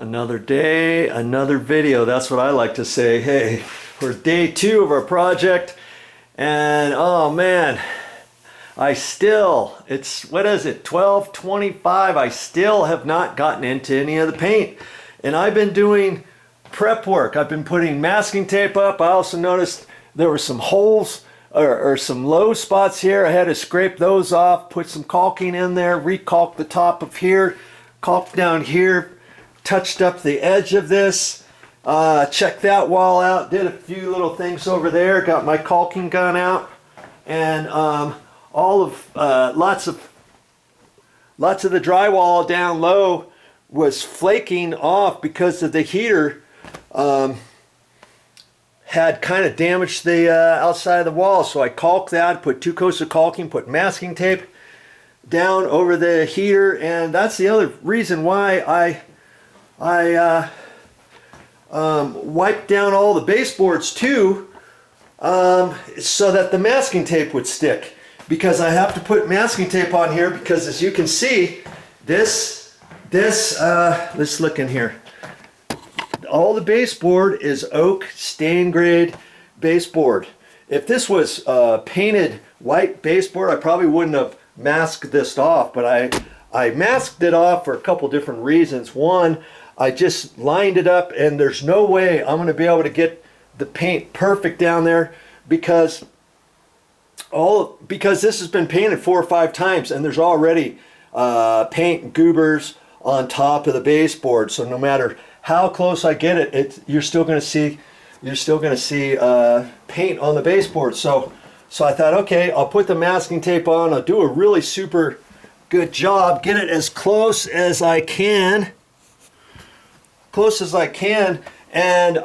Another day, another video. That's what I like to say. Hey, we're day 2 of our project, and oh man, it's, what is it, 12:25. I still have not gotten into any of the paint, and I've been doing prep work. I've been putting masking tape up. I also noticed there were some holes or some low spots here. I had to scrape those off, put some caulking in there, recalk the top of here, caulk down here, touched up the edge of this, checked that wall out, did a few little things over there, got my caulking gun out, and lots of the drywall down low was flaking off because of the heater had kind of damaged the outside of the wall. So I caulked that, put 2 coats of caulking, put masking tape down over the heater, and that's the other reason why I wiped down all the baseboards too, so that the masking tape would stick, because I have to put masking tape on here because, as you can see, let's look in here. All the baseboard is oak stain grade baseboard. If this was painted white baseboard, I probably wouldn't have masked this off, but I masked it off for a couple different reasons. One, I just lined it up, and there's no way I'm going to be able to get the paint perfect down there because this has been painted 4 or 5 times, and there's already paint goobers on top of the baseboard. So no matter how close I get it, you're still going to see paint on the baseboard. So I thought, okay, I'll put the masking tape on. I'll do a really super good job, get it as close as I can. And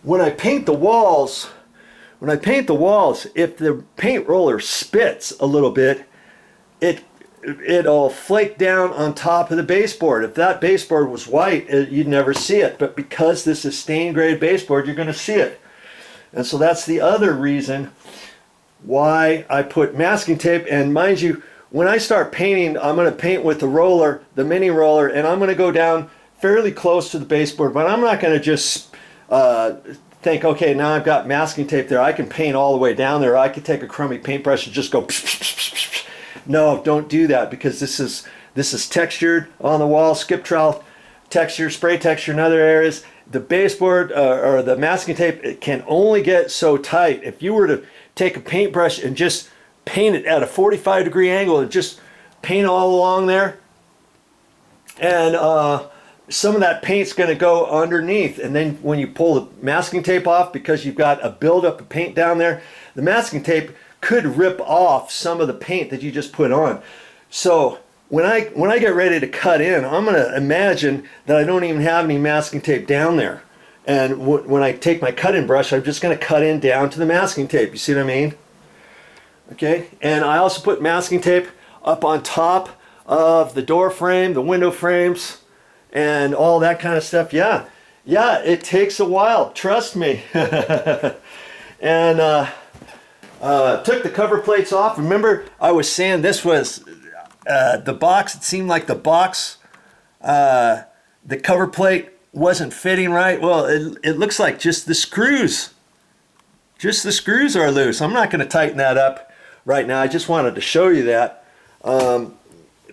when I paint the walls, if the paint roller spits a little bit, it'll flake down on top of the baseboard. If that baseboard was white, you'd never see it, but because this is stain grade baseboard, you're going to see it. And so that's the other reason why I put masking tape. And mind you, when I start painting, I'm going to paint with the roller, the mini roller, and I'm going to go down fairly close to the baseboard, but I'm not going to just think, okay, now I've got masking tape there, I can paint all the way down there. I could take a crummy paintbrush and just go psh, psh, psh, psh, psh. No, don't do that, because this is textured on the wall, skip trowel texture, spray texture in other areas. The baseboard or the masking tape, it can only get so tight. If you were to take a paintbrush and just paint it at a 45-degree angle and just paint all along there, and some of that paint's going to go underneath, and then when you pull the masking tape off, because you've got a buildup of paint down there, the masking tape could rip off some of the paint that you just put on. So when I get ready to cut in, I'm going to imagine that I don't even have any masking tape down there, and when I take my cutting brush, I'm just going to cut in down to the masking tape. You see what I mean? Okay, and I also put masking tape up on top of the door frame, the window frames, and all that kind of stuff. Yeah, it takes a while, trust me. And took the cover plates off. Remember, I was saying this was the box. It seemed like the box, the cover plate wasn't fitting right. Well, it looks like just the screws are loose. I'm not going to tighten that up right now. I just wanted to show you that.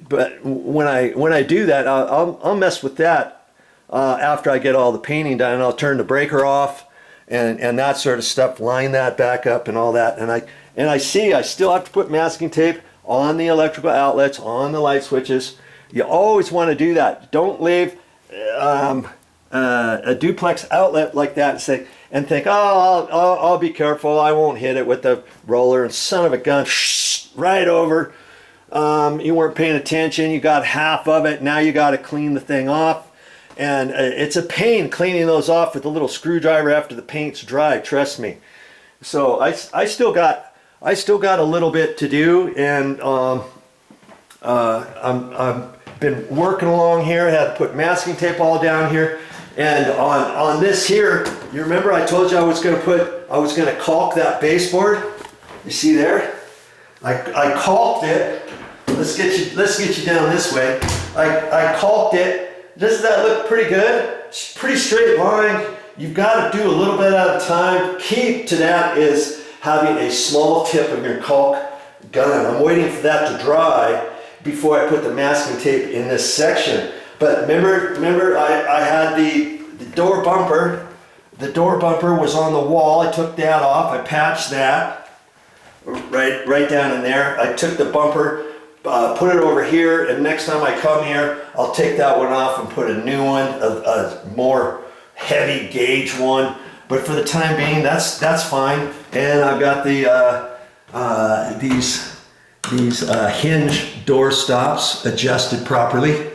But when I do that, I'll mess with that after I get all the painting done. I'll turn the breaker off and that sort of stuff, line that back up and all that. And I see I still have to put masking tape on the electrical outlets, on the light switches. You always want to do that. Don't leave a duplex outlet like that and think, oh, I'll be careful, I won't hit it with the roller, and son of a gun, right over. You weren't paying attention, you got half of it, now you got to clean the thing off. And it's a pain cleaning those off with a little screwdriver after the paint's dry, trust me. So I still got a little bit to do, and I've been working along here. I had to put masking tape all down here, and on this here, you remember I told you I was going to caulk that baseboard. You see there? I caulked it. Let's get you down this way. I caulked it Doesn't that look pretty good? It's pretty straight line. You've got to do a little bit at a time. Key to that is having a small tip of your caulk gun. I'm waiting for that to dry before I put the masking tape in this section. But remember I had the door bumper. The door bumper was on the wall. I took that off. I patched that right down in there. I took the bumper, put it over here, and next time I come here, I'll take that one off and put a new one, a more heavy gauge one. But for the time being, that's fine. And I've got the these hinge door stops adjusted properly.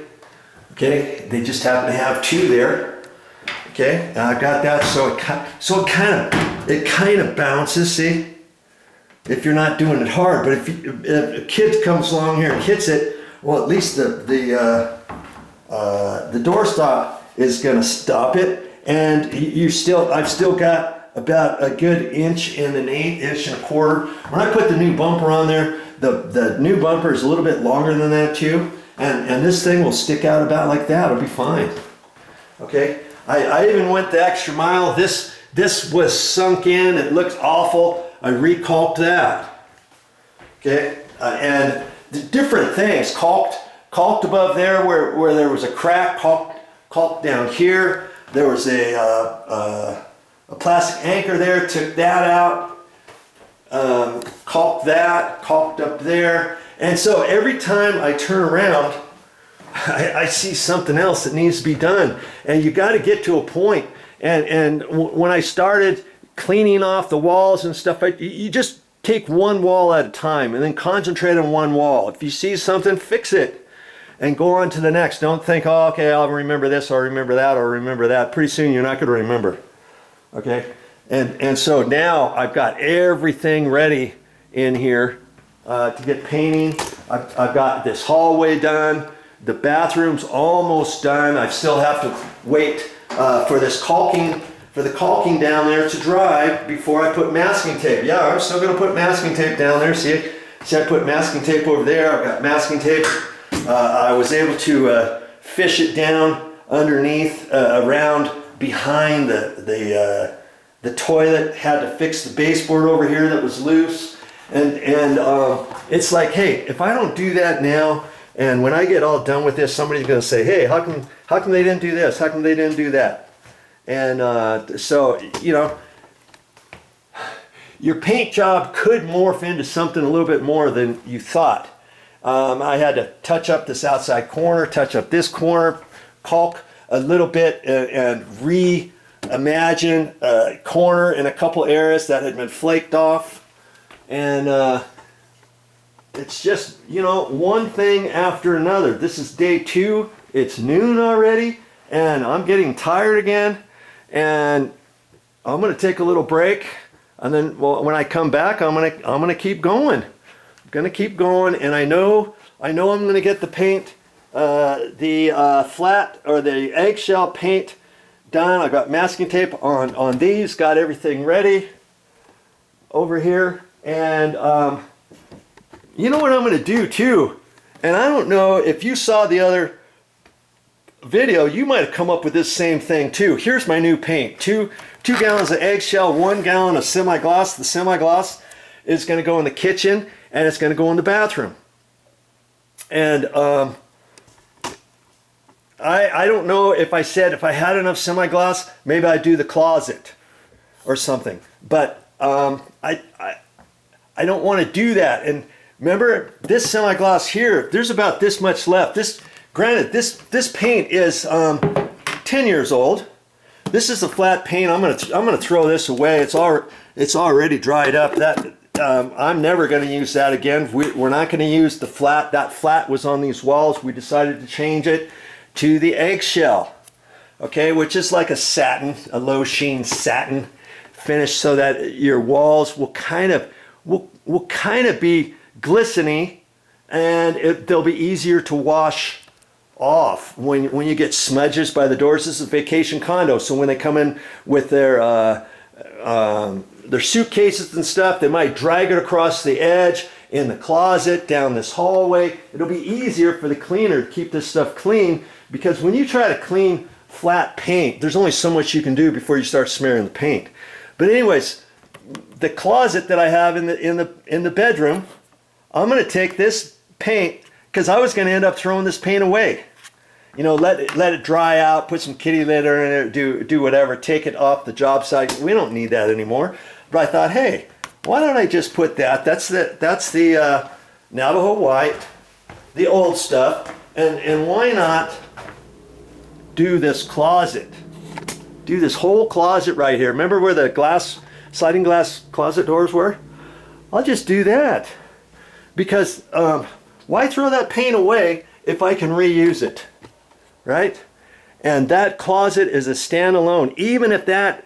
Okay, they just happen to have two there. Okay, and I've got that, so it kind of bounces. See, if you're not doing it hard. But if a kid comes along here and hits it, well, at least the doorstop is going to stop it, and I've still got about a good inch and an inch and a quarter. When I put the new bumper on there, the new bumper is a little bit longer than that too, and this thing will stick out about like that. It'll be fine. Okay, I even went the extra mile. This was sunk in. It looks awful. I recalked that. Okay, and the different things, caulked above there where there was a crack, caulked down here. There was a plastic anchor there, took that out, caulked that, caulked up there. And so every time I turn around, I see something else that needs to be done. And you got to get to a point. And when I started cleaning off the walls and stuff, you just take one wall at a time and then concentrate on one wall. If you see something, fix it and go on to the next. Don't think, oh, okay, I'll remember this, or remember that, or remember that. Pretty soon you're not going to remember. Okay? And so now I've got everything ready in here to get painting. I've got this hallway done. The bathroom's almost done. I still have to wait for the caulking down there to dry before I put masking tape. Yeah, I'm still going to put masking tape down there. See, I put masking tape over there. I've got masking tape. I was able to fish it down underneath, around behind the toilet. Had to fix the baseboard over here that was loose. And it's like, hey, if I don't do that now, and when I get all done with this, somebody's going to say, hey, how come they didn't do this? How come they didn't do that? And so, you know, your paint job could morph into something a little bit more than you thought. I had to touch up this outside corner, touch up this corner, caulk a little bit, and reimagine a corner in a couple areas that had been flaked off. And it's just, you know, one thing after another. This is day 2. It's noon already, and I'm getting tired again. And I'm going to take a little break, and then, well, when I come back, I'm going to keep going. I'm going to keep going, and I know I'm going to get the paint, the flat or the eggshell paint done. I got masking tape on these. Got everything ready over here, and you know what I'm going to do too. And I don't know if you saw the other video, you might have come up with this same thing too. Here's my new paint. 2 gallons of eggshell, 1 gallon of semi-gloss. The semi-gloss is going to go in the kitchen, and it's going to go in the bathroom. And I don't know if I said if I had enough semi-gloss, maybe I'd do the closet or something. But I don't want to do that. And remember, this semi-gloss here, there's about this much left. Granted, this paint is 10 years old. This is a flat paint. I'm gonna throw this away. It's already dried up. I'm never going to use that again. We're not going to use the flat. That flat was on these walls. We decided to change it to the eggshell, okay, which is like a satin, a low sheen satin finish, so that your walls will kind of be glistening, and they'll be easier to wash off when you get smudges by the doors. This is a vacation condo, so when they come in with their suitcases and stuff, they might drag it across the edge in the closet, down this hallway. It'll be easier for the cleaner to keep this stuff clean because when you try to clean flat paint, there's only so much you can do before you start smearing the paint. But anyways, the closet that I have in the bedroom, I'm going to take this paint, because I was going to end up throwing this paint away. You know, let it dry out, put some kitty litter in it, do whatever, take it off the job site. We don't need that anymore. But I thought, hey, why don't I just put that? That's the Navajo white, the old stuff, and why not do this closet? Do this whole closet right here. Remember where the sliding glass closet doors were? I'll just do that, because why throw that paint away if I can reuse it? Right? And that closet is a standalone, even if that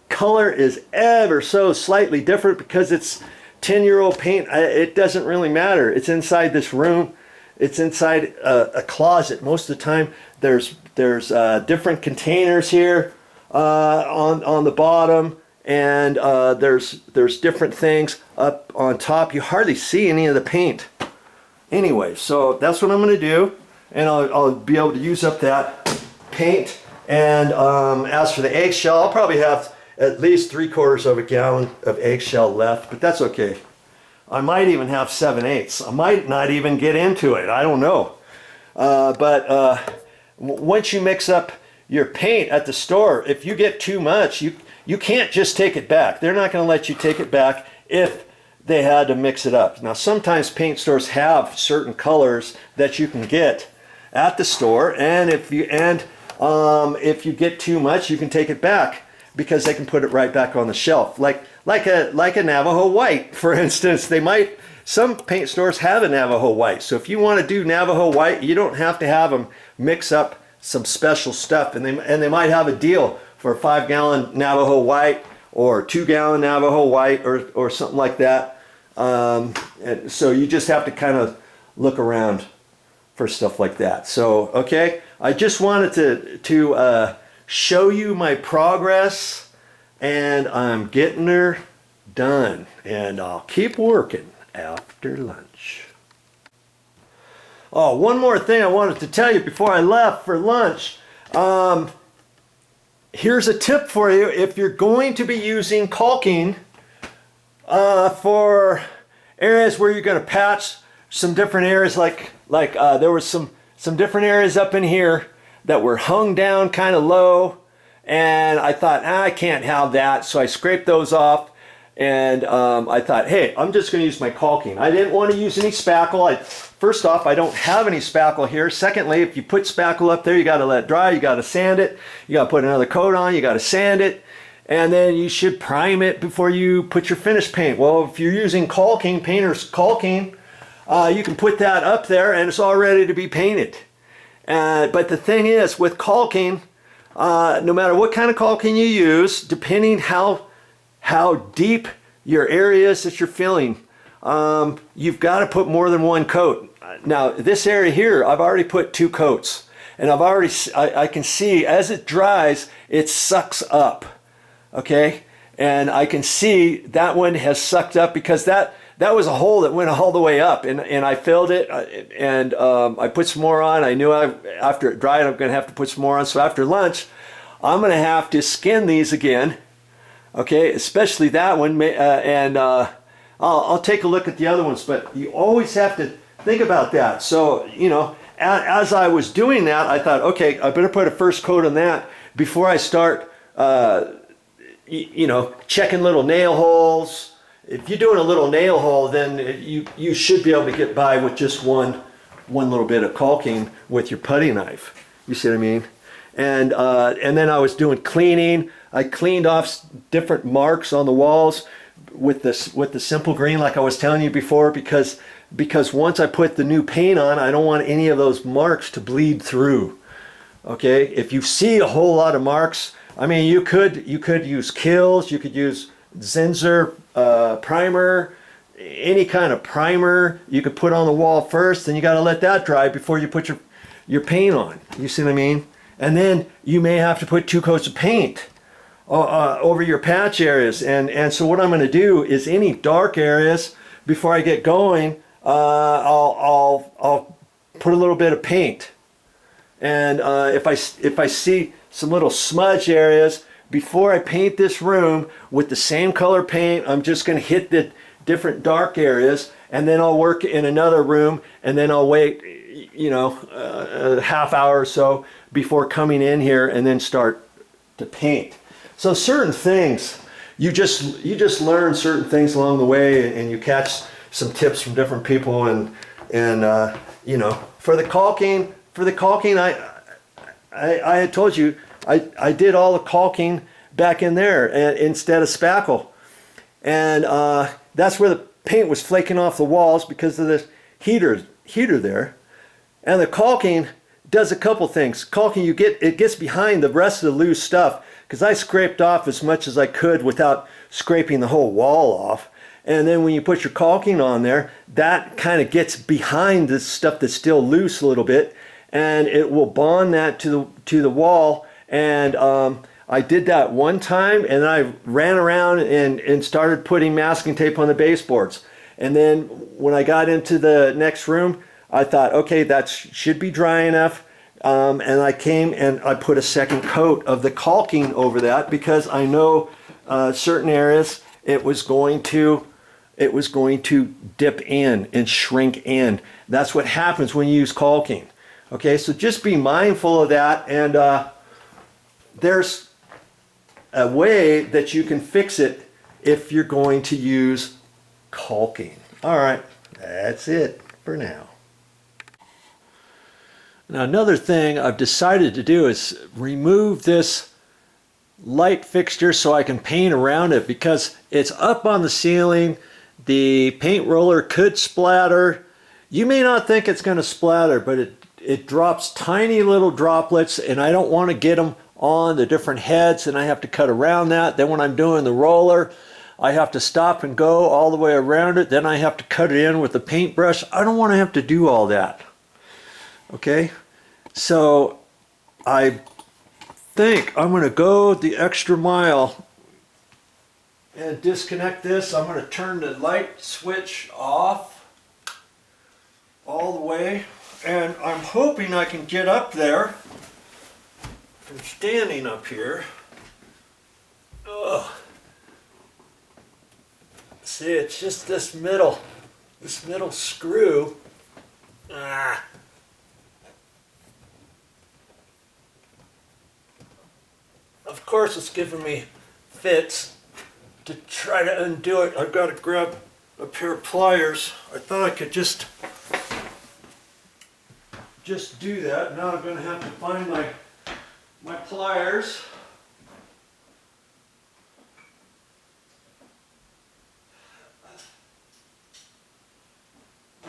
color is ever so slightly different because it's 10-year-old paint. It doesn't really matter. It's inside this room. It's inside a closet. Most of the time there's different containers here on the bottom, and there's different things up on top. You hardly see any of the paint. Anyway, so that's what I'm going to do. And I'll be able to use up that paint. And as for the eggshell, I'll probably have at least 3/4 of a gallon of eggshell left, but that's okay. I might even have 7/8. I might not even get into it. I don't know. But once you mix up your paint at the store, if you get too much, you can't just take it back. They're not going to let you take it back if they had to mix it up. Now, sometimes paint stores have certain colors that you can get at the store, and if you get too much, you can take it back, because they can put it right back on the shelf, like a Navajo white, for instance. Some paint stores have a Navajo white, so if you want to do Navajo white, you don't have to have them mix up some special stuff, and they might have a deal for a 5-gallon Navajo white or 2-gallon Navajo white or something like that. And so you just have to kind of look around for stuff like that. So, okay, I just wanted to show you my progress, and I'm getting her done, and I'll keep working after lunch. Oh, one more thing I wanted to tell you before I left for lunch. Here's a tip for you. If you're going to be using caulking for areas where you're going to patch some different areas, like there was some different areas up in here that were hung down kind of low, and I thought, I can't have that, so I scraped those off, and I thought, hey, I'm just going to use my caulking. I didn't want to use any spackle. First off, I don't have any spackle here. Secondly, if you put spackle up there, you got to let it dry, you got to sand it, you got to put another coat on, you got to sand it, and then you should prime it before you put your finished paint. Well, if you're using caulking, painter's caulking, you can put that up there and it's all ready to be painted. But the thing is, with caulking, no matter what kind of caulking you use, depending how deep your area is that you're filling, you've got to put more than one coat. Now, this area here, I've already put 2 coats, and I can see as it dries, it sucks up. Okay, and I can see that one has sucked up, because that was a hole that went all the way up, and I filled it, and I put some more on. I knew after it dried, I'm going to have to put some more on. So after lunch, I'm going to have to skin these again. Okay, especially that one, and I'll take a look at the other ones. But you always have to think about that. So, you know, as I was doing that, I thought, okay, I better put a first coat on that before I start, you know, checking little nail holes. If you're doing a little nail hole, then you should be able to get by with just one little bit of caulking with your putty knife. You see what I mean? And then I was doing cleaning. I cleaned off different marks on the walls with the simple green, like I was telling you before, because once I put the new paint on, I don't want any of those marks to bleed through. Okay, if you see a whole lot of marks, I mean, you could use Kills, you could use Zinsser primer, any kind of primer you could put on the wall first, then you got to let that dry before you put your paint on. You see what I mean? And then you may have to put 2 coats of paint over your patch areas. And so what I'm going to do is any dark areas, before I get going, I'll put a little bit of paint. And if I see some little smudge areas, before I paint this room with the same color paint, I'm just going to hit the different dark areas, and then I'll work in another room, and then I'll wait, you know, a half hour or so before coming in here and then start to paint. So certain things, you just learn certain things along the way, and you catch some tips from different people, and you know, for the caulking, I had told you I did all the caulking back in there instead of spackle, and that's where the paint was flaking off the walls because of the heater there. And the caulking does a couple things. Caulking, it gets behind the rest of the loose stuff, because I scraped off as much as I could without scraping the whole wall off. And then when you put your caulking on there, that kind of gets behind the stuff that's still loose a little bit, and it will bond that to the wall. And I did that one time, and I ran around and started putting masking tape on the baseboards. And then when I got into the next room, I thought, okay, that should be dry enough. And I came and I put a second coat of the caulking over that, because I know certain areas it was going to dip in and shrink in. That's what happens when you use caulking. Okay, so just be mindful of that, and there's a way that you can fix it if you're going to use caulking. All right, that's it for now. Now, another thing I've decided to do is remove this light fixture so I can paint around it, because it's up on the ceiling. The paint roller could splatter. You may not think it's going to splatter, but it drops tiny little droplets, and I don't want to get them on the different heads, and I have to cut around that. Then when I'm doing the roller, I have to stop and go all the way around it. Then I have to cut it in with the paintbrush. I don't want to have to do all that. Okay, so I think I'm going to go the extra mile and disconnect this. I'm going to turn the light switch off all the way, and I'm hoping I can get up there. I'm standing up here. Ugh. See, it's just this middle screw. Ah. Of course, it's giving me fits. To try to undo it, I've got to grab a pair of pliers. I thought I could just do that. Now I'm going to have to find my pliers.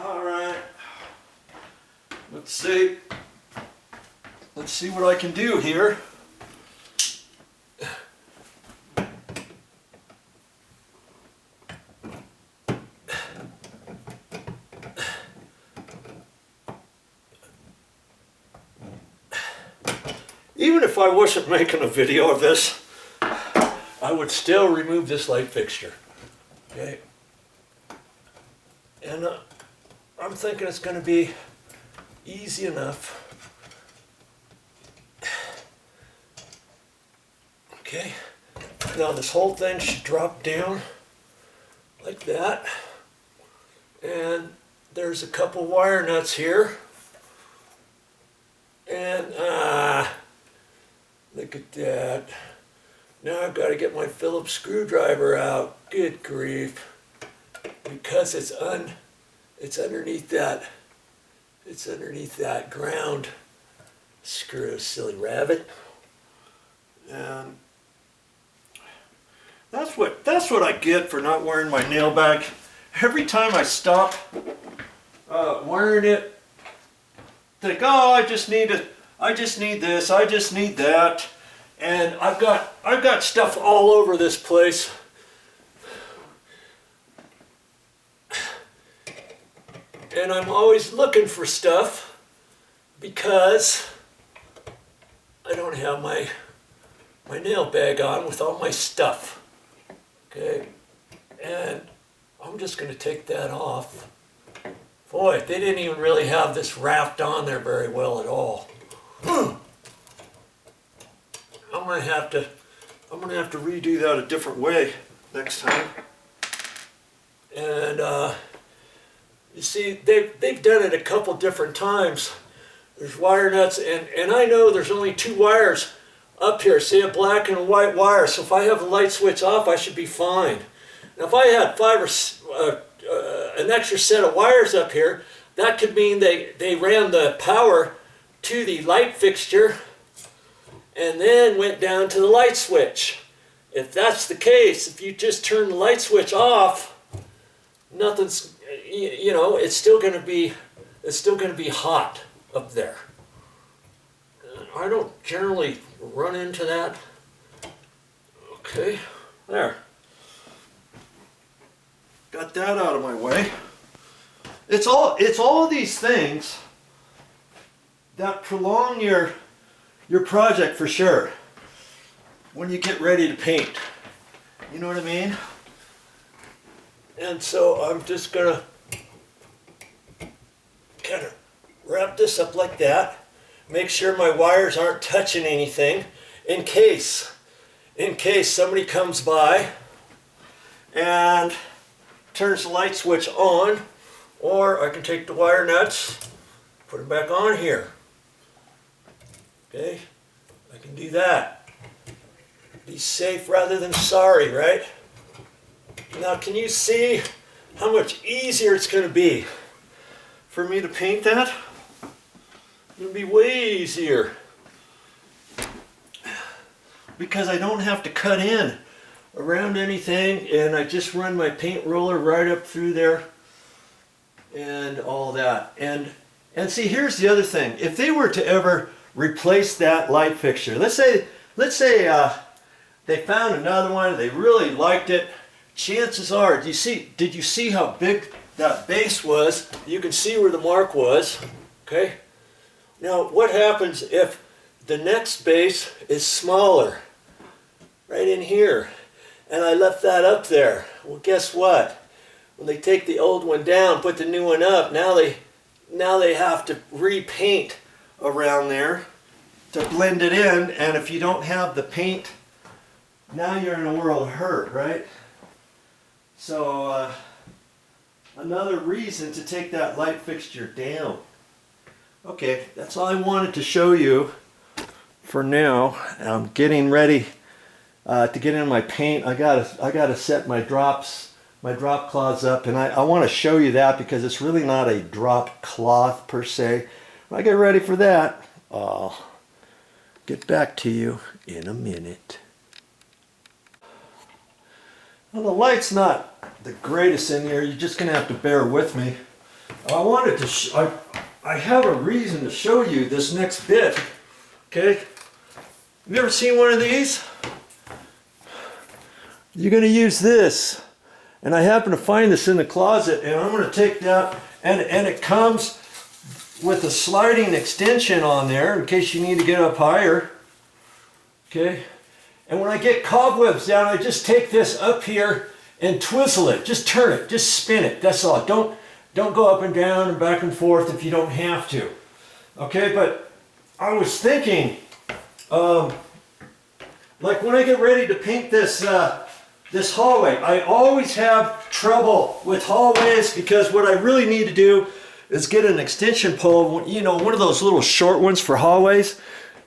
All right. Let's see what I can do here. Even if I wasn't making a video of this, I would still remove this light fixture. Okay. And I'm thinking it's going to be easy enough. Okay. Now this whole thing should drop down like that. And there's a couple wire nuts here. And look at that. Now I've got to get my Phillips screwdriver out. Good grief. Because it's underneath that. It's underneath that ground screw, silly rabbit. And that's what I get for not wearing my nail bag. Every time I stop wearing it, think, oh, I just need this, I just need that, and I've got stuff all over this place. And I'm always looking for stuff because I don't have my nail bag on with all my stuff. Okay, and I'm just going to take that off. Boy, they didn't even really have this wrapped on there very well at all. I'm gonna have to redo that a different way next time. And you see, they've done it a couple different times. There's wire nuts, and I know there's only 2 wires up here. See, a black and a white wire. So if I have the light switch off, I should be fine. Now, if I had 5 or an extra set of wires up here, that could mean they ran the power to the light fixture and then went down to the light switch. If that's the case, if you just turn the light switch off, nothing's, you know, it's still going to be hot up there. I don't generally run into that. Okay, there. Got that out of my way. It's all these things that prolong your project for sure when you get ready to paint. You know what I mean? And so I'm just gonna kind of wrap this up like that. Make sure my wires aren't touching anything in case somebody comes by and turns the light switch on, or I can take the wire nuts, put them back on here. Okay, I can do that. Be safe rather than sorry, right? Now, can you see how much easier it's going to be for me to paint that? It'll be way easier because I don't have to cut in around anything, and I just run my paint roller right up through there and all that. And see, here's the other thing. If they were to ever replace that light fixture, let's say they found another one, they really liked it, chances are, did you see how big that base was? You can see where the mark was. Okay, now what happens if the next base is smaller, right in here, and I left that up there? Well, guess what? When they take the old one down, put the new one up, now they have to repaint around there to blend it in, and if you don't have the paint, now you're in a world of hurt, right? So another reason to take that light fixture down. Okay, that's all I wanted to show you for now. I'm getting ready to get in my paint. I gotta set my drop cloths up, and I want to show you that because it's really not a drop cloth per se. When I get ready for that, I'll get back to you in a minute. Well, the light's not the greatest in here. You're just gonna have to bear with me. I wanted to I have a reason to show you this next bit. Okay, have you ever seen one of these? You're gonna use this, and I happen to find this in the closet, and I'm gonna take that, and it comes with a sliding extension on there in case you need to get up higher. Okay, and when I get cobwebs down, I just take this up here and twizzle it. Just turn it, just spin it. That's all. Don't go up and down and back and forth if you don't have to. Okay, but I was thinking, like when I get ready to paint this this hallway, I always have trouble with hallways because what I really need to do is get an extension pole, you know, one of those little short ones for hallways,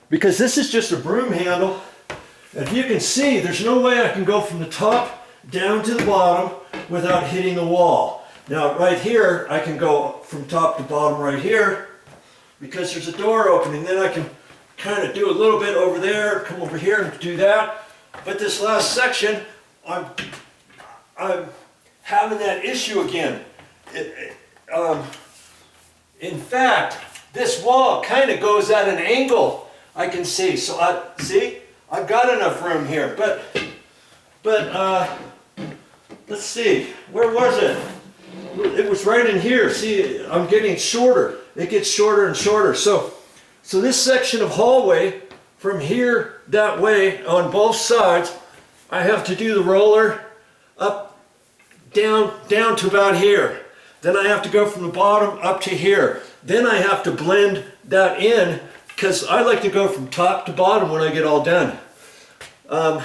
because this is just a broom handle. If you can see, there's no way I can go from the top down to the bottom without hitting the wall. Now right here, I can go from top to bottom right here because there's a door opening. Then I can kind of do a little bit over there, come over here and do that. But this last section, I'm having that issue again. In fact, this wall kind of goes at an angle, I can see. So I've got enough room here, but let's see, where was it? It was right in here. See, I'm getting shorter. It gets shorter and shorter. So this section of hallway from here that way on both sides, I have to do the roller up, down to about here. Then I have to go from the bottom up to here. Then I have to blend that in because I like to go from top to bottom when I get all done. I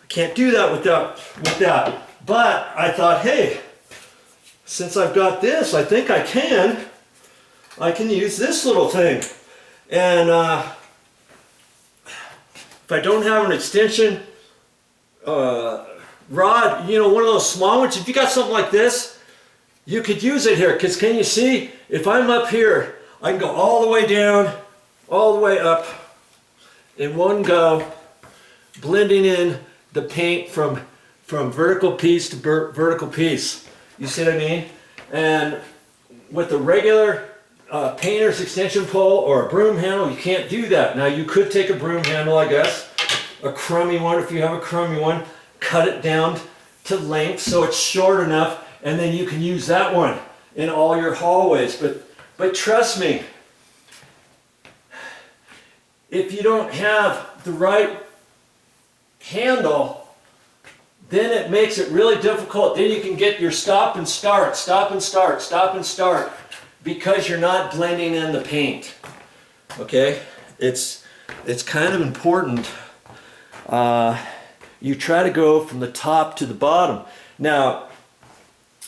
can't do that with that. But I thought, hey, since I've got this, I think I can use this little thing. And if I don't have an extension rod, you know, one of those small ones, if you got something like this, you could use it here. Because can you see, if I'm up here, I can go all the way down, all the way up in one go, blending in the paint from vertical piece to vertical piece. You see what I mean? And with the regular painter's extension pole or a broom handle, you can't do that. Now you could take a broom handle, I guess, a crummy one if you have a crummy one, cut it down to length so it's short enough, and then you can use that one in all your hallways. But trust me, if you don't have the right handle, then it makes it really difficult. Then you can get your stop and start, because you're not blending in the paint. Okay, it's kind of important. You try to go from the top to the bottom. Now,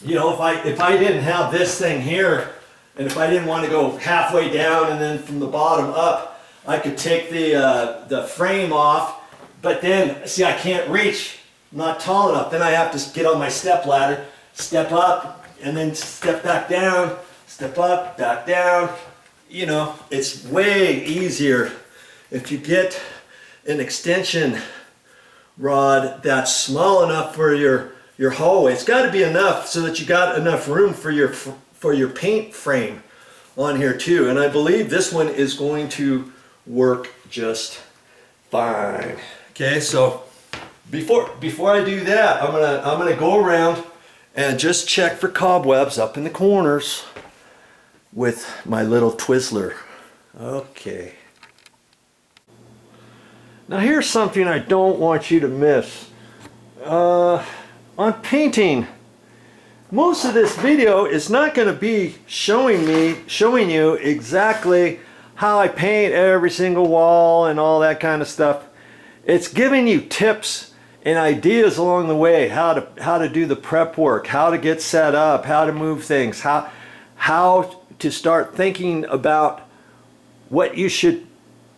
you know, if I didn't have this thing here, and if I didn't want to go halfway down and then from the bottom up, I could take the frame off. But then, see, I can't reach. I'm not tall enough. Then I have to get on my step ladder, step up, and then step back down, step up, back down. You know, it's way easier if you get an extension rod that's small enough for your hallway. It's got to be enough so that you got enough room for your paint frame on here too. And I believe this one is going to work just fine. Okay, so before I do that, I'm gonna go around and just check for cobwebs up in the corners with my little Twizzler. Okay. Now here's something I don't want you to miss. On painting, most of this video is not going to be showing you exactly how I paint every single wall and all that kind of stuff. It's giving you tips and ideas along the way, how to do the prep work, how to get set up, how to move things, how to start thinking about what you should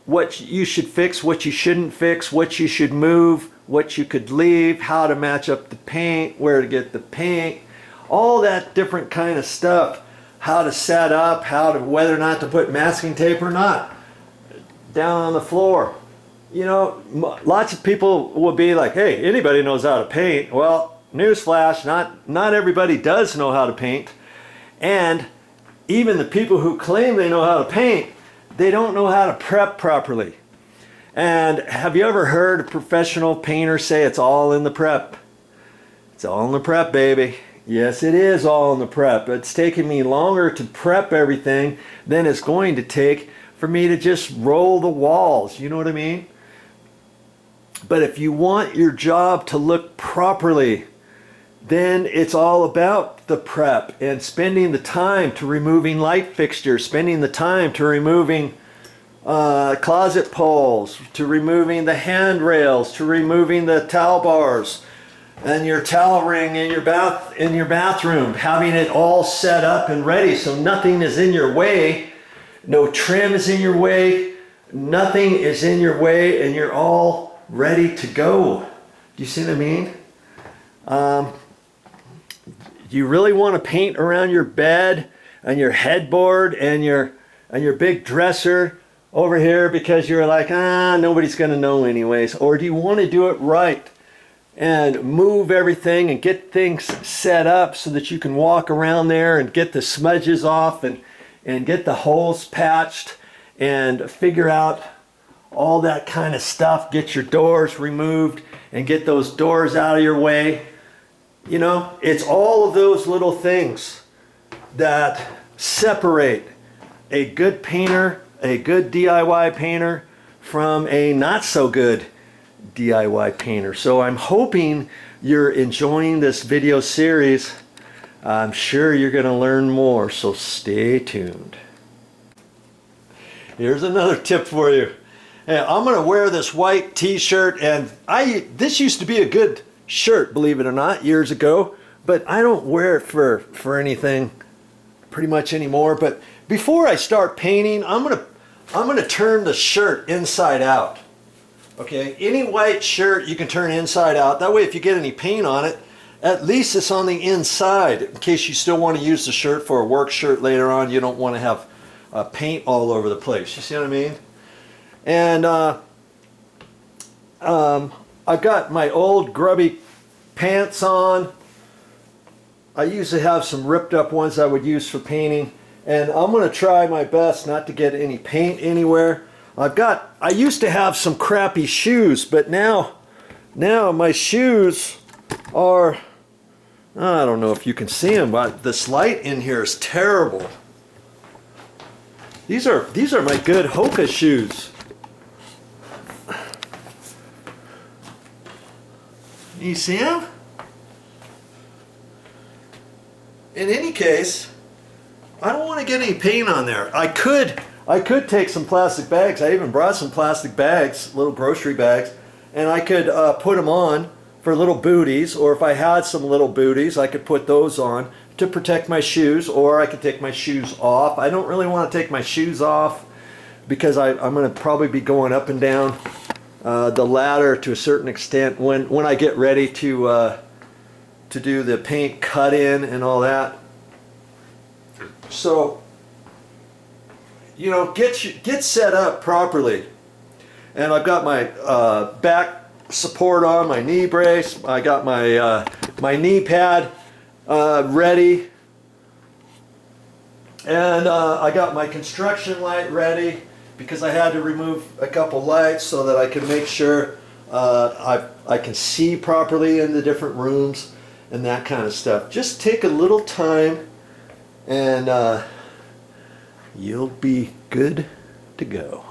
fix, what you shouldn't fix, what you should move, what you could leave, how to match up the paint, where to get the paint, all that different kind of stuff, how to set up, whether or not to put masking tape or not down on the floor. You know, lots of people will be like, hey, anybody knows how to paint. Well, newsflash, not everybody does know how to paint. And even the people who claim they know how to paint, they don't know how to prep properly. And have you ever heard a professional painter say it's all in the prep? It's all in the prep, baby. Yes, it is all in the prep. It's taken me longer to prep everything than it's going to take for me to just roll the walls. You know what I mean? But if you want your job to look properly, then it's all about the prep and spending the time to removing light fixtures, spending the time to removing closet poles, to removing the handrails, to removing the towel bars and your towel ring in your bathroom, having it all set up and ready so nothing is in your way, no trim is in your way, nothing is in your way, and you're all ready to go. Do you see what I mean? You really want to paint around your bed and your headboard and your big dresser over here because you're like, nobody's going to know anyways? Or do you want to do it right and move everything and get things set up so that you can walk around there and get the smudges off and get the holes patched and figure out all that kind of stuff, get your doors removed and get those doors out of your way? You know, it's all of those little things that separate a good painter, a good DIY painter, from a not so good DIY painter. So I'm hoping you're enjoying this video series. I'm sure you're going to learn more, so stay tuned. here's another tip for you. Hey, I'm gonna wear this white t-shirt, and this used to be a good shirt, believe it or not, years ago, but I don't wear it for anything pretty much anymore. But before I start painting, I'm gonna turn the shirt inside out. Okay, any white shirt you can turn inside out. That way if you get any paint on it, at least it's on the inside, in case you still want to use the shirt for a work shirt later on. You don't want to have paint all over the place. You see what I mean? And I've got my old grubby pants on. I usually have some ripped up ones I would use for painting, and I'm going to try my best not to get any paint anywhere. I used to have some crappy shoes, but now my shoes are, I don't know if you can see them, but this light in here is terrible. These are my good Hoka shoes. You see them? In any case, I don't want to get any paint on there. I could take some plastic bags. I even brought some plastic bags, little grocery bags, and I could put them on for little booties, or if I had some little booties, I could put those on to protect my shoes, or I could take my shoes off. I don't really want to take my shoes off because I'm going to probably be going up and down the ladder to a certain extent when I get ready to do the paint cut in and all that. So, you know, get set up properly. And I've got my back support on, my knee brace. I got my my knee pad ready, and I got my construction light ready because I had to remove a couple lights so that I can make sure I can see properly in the different rooms and that kind of stuff. Just take a little time, and you'll be good to go.